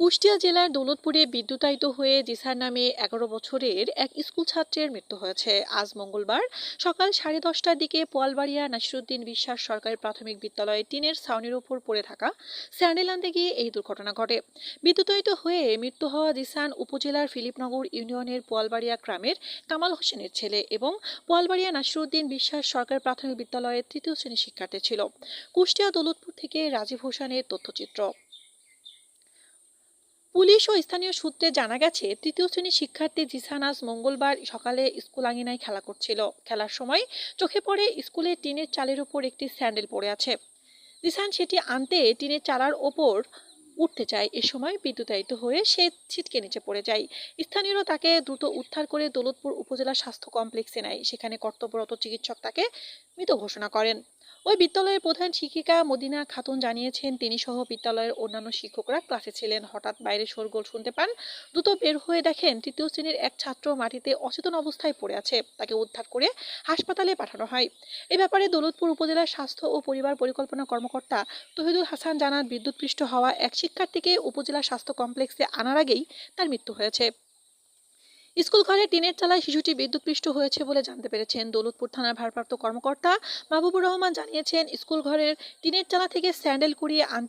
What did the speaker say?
কুষ্টিয়া জেলার দৌলতপুরে বিদ্যুতায়িত হয়ে জিসার নামে 11 বছরের এক স্কুল ছাত্রের মৃত্যু হয়েছে। আজ মঙ্গলবার সকাল 10:30টার দিকে পোয়ালবাড়িয়া নাসিরুদ্দিন বিশ্বাস সরকারি প্রাথমিক বিদ্যালয়ে টিনের ছাউনির উপর পড়ে থাকা স্যান্ডেল আনতে গিয়ে এই দুর্ঘটনা ঘটে। বিদ্যুতায়িত হয়ে মৃত্যু হওয়া জিসান উপজেলার ফিলিপনগর ইউনিয়নের পোয়ালবাড়িয়া গ্রামের কামাল হোসেনের ছেলে এবং পোয়ালবাড়িয়া নাসিরুদ্দিন বিশ্বাস সরকারি প্রাথমিক বিদ্যালয়ের 3য় শ্রেণীর শিক্ষার্থী ছিল। কুষ্টিয়া দৌলতপুর থেকে রাজীব হোসেনের তথ্যচিত্র। পুলিশ ও স্থানীয় সূত্রে জানা গেছে, 3য় শ্রেণীর শিক্ষার্থী জিসান আজ মঙ্গলবার সকালে স্কুল আঙিনায় খেলা করছিল। খেলার সময় চোখে পড়ে স্কুলের টিনের চালের উপর একটি স্যান্ডেল পড়ে আছে। জিসান সেটি আনতে টিনের চালার ওপর উঠতে চায়। এ সময় বিদ্যুতায়িত হয়ে সে ছিটকে নিচে পড়ে যায়। স্থানীয়রা তাকে দ্রুত উদ্ধার করে দৌলতপুর উপজেলা স্বাস্থ্য কমপ্লেক্সে নেয়। সেখানে কর্তব্যরত চিকিৎসক তাকে মৃত ঘোষণা করেন। ওই বিদ্যালয়ের প্রধান শিক্ষিকা মদিনা খাতুন জানিয়েছেন, তিনি সহ বিদ্যালয়ের অন্যান্য শিক্ষকরা ক্লাসে ছিলেন। হঠাৎ বাইরে শোরগোল শুনতে পান। দ্রুত বের হয়ে দেখেন 3য় শ্রেণীর এক ছাত্র মাটিতে অচেতন অবস্থায় পড়ে আছে। তাকে উদ্ধার করে হাসপাতালে পাঠানো হয়। এ ব্যাপারে দৌলতপুর উপজেলার স্বাস্থ্য ও পরিবার পরিকল্পনা কর্মকর্তা তহিদুল হাসান জানান, বিদ্যুৎপৃষ্ট হওয়া এক শিক্ষার্থীকে উপজেলা স্বাস্থ্য কমপ্লেক্সে আনার আগেই তার মৃত্যু হয়েছে। স্কুল ঘরে টিনের চালায় শিশুটি বিদ্যুৎপৃষ্ট হয়েছে বলে জানতে পেরেছেন। দৌলতপুর থানার ভারপ্রাপ্ত কর্মকর্তা মাহবুবুর রহমান জানিয়েছেন, স্কুল ঘরের টিনের চালা থেকে স্যান্ডেল কুড়িয়ে আনতে